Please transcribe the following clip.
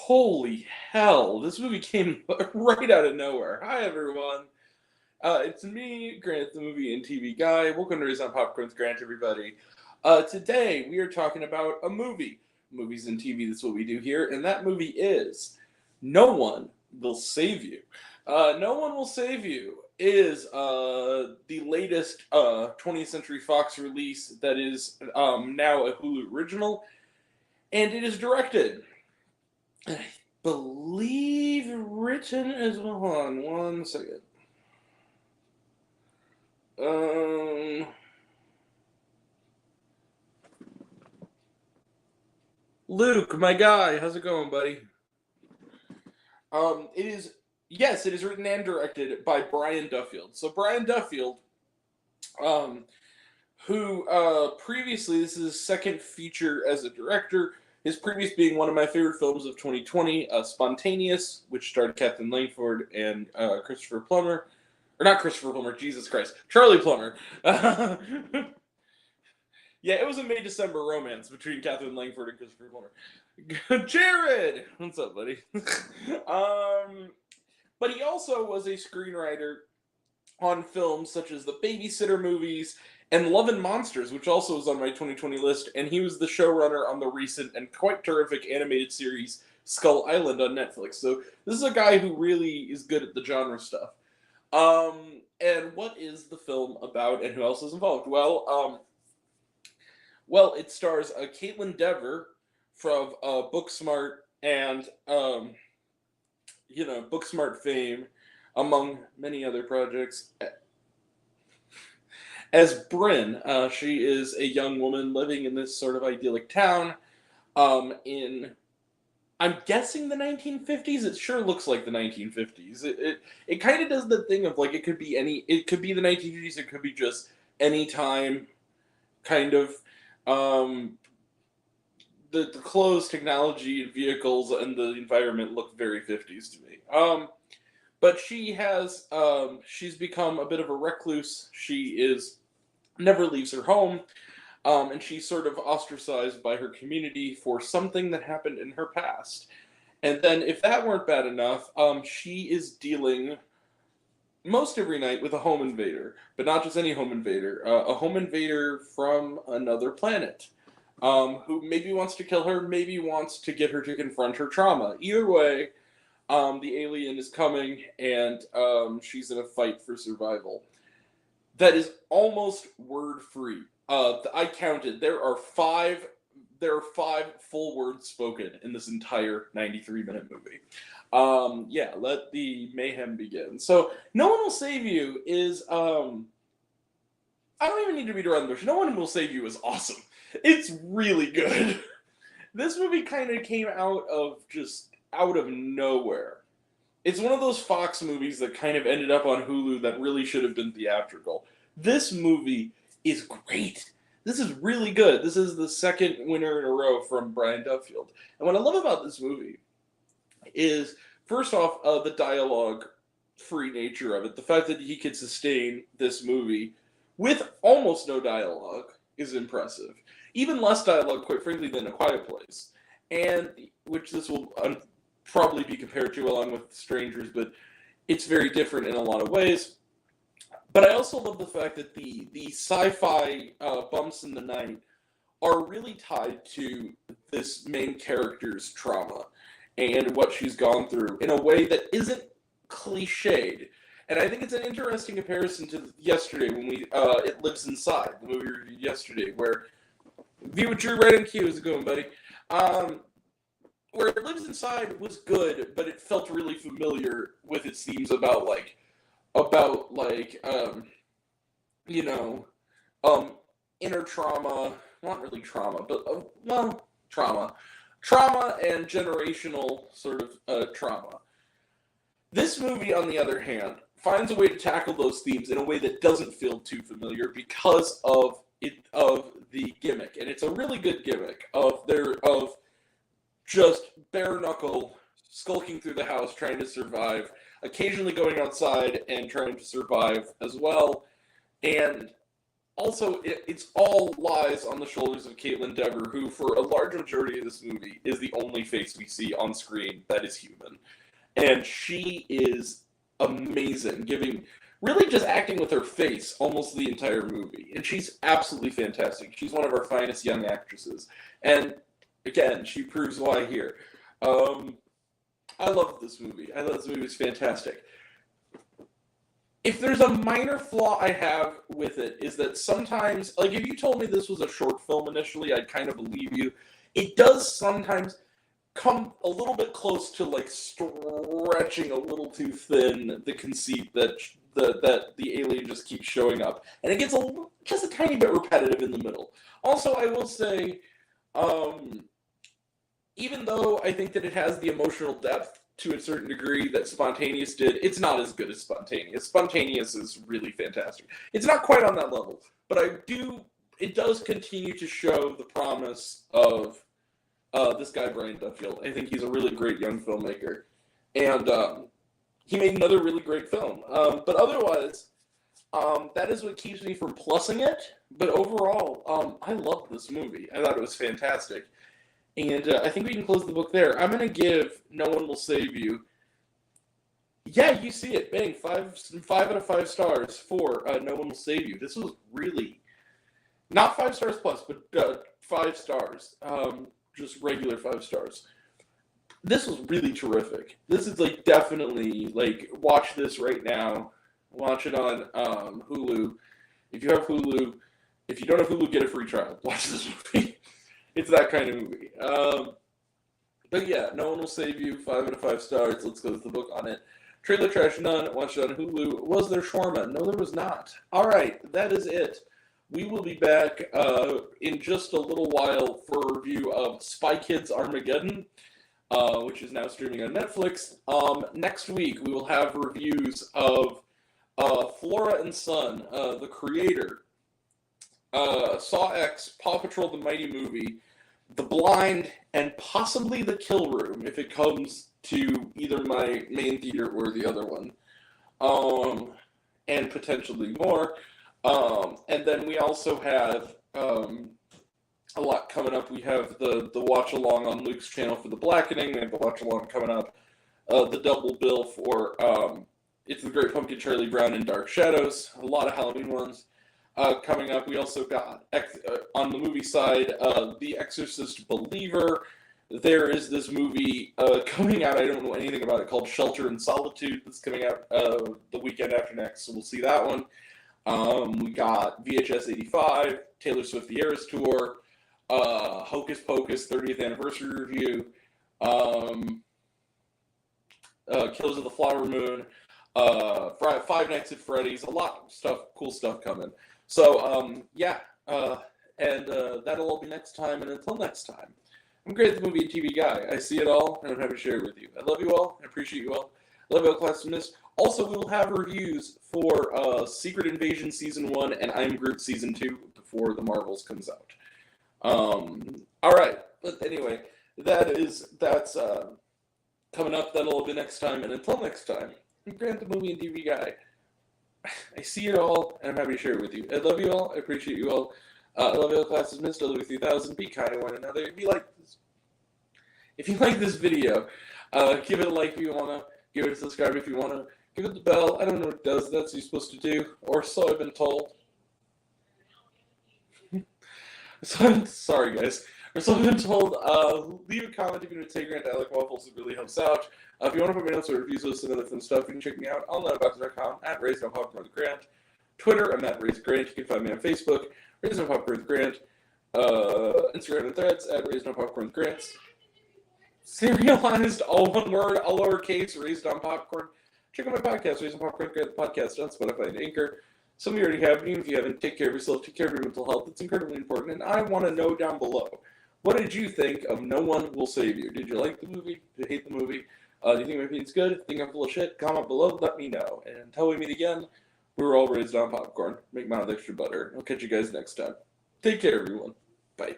Holy hell, this movie came right out of nowhere. Hi, everyone. It's me, Grant, the movie and TV guy. Welcome to Raise on Popcorn's Grant, everybody. Today, we are talking about a movie. Movies and TV, that's what we do here. And that movie is No One Will Save You. No One Will Save You is the latest 20th Century Fox release that is now a Hulu original. And it is directed, I believe, written as well. Hold on one second. Luke, my guy, how's it going, buddy? It is written and directed by Brian Duffield. So Brian Duffield, who previously, this is his second feature as a director. His previous being one of my favorite films of 2020, Spontaneous, which starred Kaitlyn Langford and Christopher Plummer. Or not Christopher Plummer, Jesus Christ. Charlie Plummer. Yeah, it was a May-December romance between Kaitlyn Langford and Christopher Plummer. Jared! What's up, buddy? But he also was a screenwriter on films such as the Babysitter movies and Love and Monsters, which also was on my 2020 list, and he was the showrunner on the recent and quite terrific animated series Skull Island on Netflix. So this is a guy who really is good at the genre stuff. And what is the film about, and who else is involved? Well, it stars Kaitlyn Dever from Booksmart and Booksmart fame, among many other projects. As Bryn, she is a young woman living in this sort of idyllic town in, I'm guessing, the 1950s. It sure looks like the 1950s. It kind of does the thing of, like, it could be the 1950s, it could be just any time, kind of. The clothes, technology, and vehicles, and the environment look very 50s to me. But she's become a bit of a recluse. She never leaves her home, and she's sort of ostracized by her community for something that happened in her past. And then, if that weren't bad enough, she is dealing most every night with a home invader, but not just any home invader, a home invader from another planet, who maybe wants to kill her, maybe wants to get her to confront her trauma. Either way, the alien is coming, and she's in a fight for survival. That is almost word-free. I counted. There are five full words spoken in this entire 93-minute movie. Let the mayhem begin. So, No One Will Save You is, I don't even need to beat around the bush. No One Will Save You is awesome. It's really good. This movie kind of came out of nowhere. It's one of those Fox movies that kind of ended up on Hulu that really should have been theatrical. This movie is great. This is really good. This is the second winner in a row from Brian Duffield. And what I love about this movie is, first off, the dialogue-free nature of it. The fact that he could sustain this movie with almost no dialogue is impressive. Even less dialogue, quite frankly, than A Quiet Place. And, which this will probably be compared to along with Strangers, but it's very different in a lot of ways. But I also love the fact that the sci-fi bumps in the night are really tied to this main character's trauma and what she's gone through in a way that isn't cliched. And I think it's an interesting comparison to yesterday when It Lives Inside, the movie we reviewed yesterday, where View with Drew right in queue. How's it going, buddy? Where It Lives Inside was good, but it felt really familiar with its themes about inner trauma, not really trauma, but, trauma and generational sort of trauma. This movie, on the other hand, finds a way to tackle those themes in a way that doesn't feel too familiar because of the gimmick, and it's a really good gimmick of just bare knuckle skulking through the house trying to survive, occasionally going outside and trying to survive as well, and also, it's all lies on the shoulders of Kaitlyn Dever, who, for a large majority of this movie, is the only face we see on screen that is human. And she is amazing, really just acting with her face almost the entire movie. And she's absolutely fantastic. She's one of our finest young actresses. And again, she proves why here. I love this movie. I thought this movie was fantastic. If there's a minor flaw I have with it, is that sometimes, like if you told me this was a short film initially, I'd kind of believe you. It does sometimes come a little bit close to like stretching a little too thin the conceit that the alien just keeps showing up, and it gets just a tiny bit repetitive in the middle. Also, I will say, even though I think that it has the emotional depth to a certain degree that Spontaneous did, it's not as good as Spontaneous. Spontaneous is really fantastic. It's not quite on that level, but it does continue to show the promise of this guy, Brian Duffield. I think he's a really great young filmmaker. And he made another really great film. But otherwise, that is what keeps me from plussing it. But overall, I loved this movie. I thought it was fantastic. And I think we can close the book there. I'm going to give No One Will Save You. Yeah, you see it. Bang. 5 out of 5 stars for No One Will Save You. This was really, not 5 stars plus, but 5 stars. Just regular 5 stars. This was really terrific. This is like definitely like watch this right now. Watch it on Hulu. If you have Hulu, if you don't have Hulu, get a free trial. Watch this movie. It's that kind of movie. But yeah, No One Will Save You. 5 out of 5 stars. Let's close the book on it. Trailer Trash none. Watch it on Hulu. Was there shawarma? No, there was not. All right, that is it. We will be back in just a little while for a review of Spy Kids Armageddon, which is now streaming on Netflix. Next week, we will have reviews of Flora and Son, the creator, Saw X, Paw Patrol the Mighty Movie, The Blind, and possibly The Kill Room, if it comes to either my main theater or the other one. And potentially more. And then we also have a lot coming up. We have the watch along on Luke's channel for The Blackening. We have the watch along coming up. The double bill for It's the Great Pumpkin, Charlie Brown, and Dark Shadows. A lot of Halloween ones coming up. We also got on the movie side, The Exorcist Believer. There is this movie coming out. I don't know anything about it, called Shelter in Solitude. That's coming out the weekend after next, so we'll see that one. We got VHS 85, Taylor Swift The Eras Tour, Hocus Pocus 30th Anniversary Review, Killers of the Flower Moon, Five Nights at Freddy's, a lot of stuff, cool stuff coming. So, yeah, and that'll all be next time, and until next time, I'm Great at the Movie and TV Guy. I see it all, and I'm happy to share it with you. I love you all, I appreciate you all. I love you all, Class of Miss. Also, we will have reviews for Secret Invasion Season 1 and I'm Groot Season 2 before The Marvels comes out. Alright, but anyway, that's coming up. That'll all be next time, and until next time, I'm Grant the Movie and TV Guy. I see it all, and I'm happy to share it with you. I love you all, I appreciate you all. I love you all, Class of Miss. I love you 3000. Be kind to one another. If you like this video, give it a like if you want to. Give it a subscribe if you want to. Give it the bell. I don't know what it does. That's what you're supposed to do. Or so I've been told. Sorry, guys. Or so I've been told. Leave a comment if you want to take Grant. I like waffles. It really helps out. If you want to put me notes or reviews of some other fun stuff, you can check me out on letterboxd.com at raised.popcorn_grant. Twitter, I'm at raised_grant. You can find me on Facebook, raised.popcorn_grant. Instagram and Threads at raised.popcorn_grants. Serialized, all one word, all lowercase, Raised on Popcorn. Check out my podcast, Raised on Popcorn, podcast on Spotify and Anchor. Some of you already have, even if you haven't, take care of yourself, take care of your mental health. It's incredibly important, and I want to know down below, what did you think of No One Will Save You? Did you like the movie? Did you hate the movie? Do you think my opinion's good? Think I'm full of shit? Comment below, let me know. And until we meet again, we were all raised on popcorn. Make mine with extra butter. I'll catch you guys next time. Take care, everyone. Bye.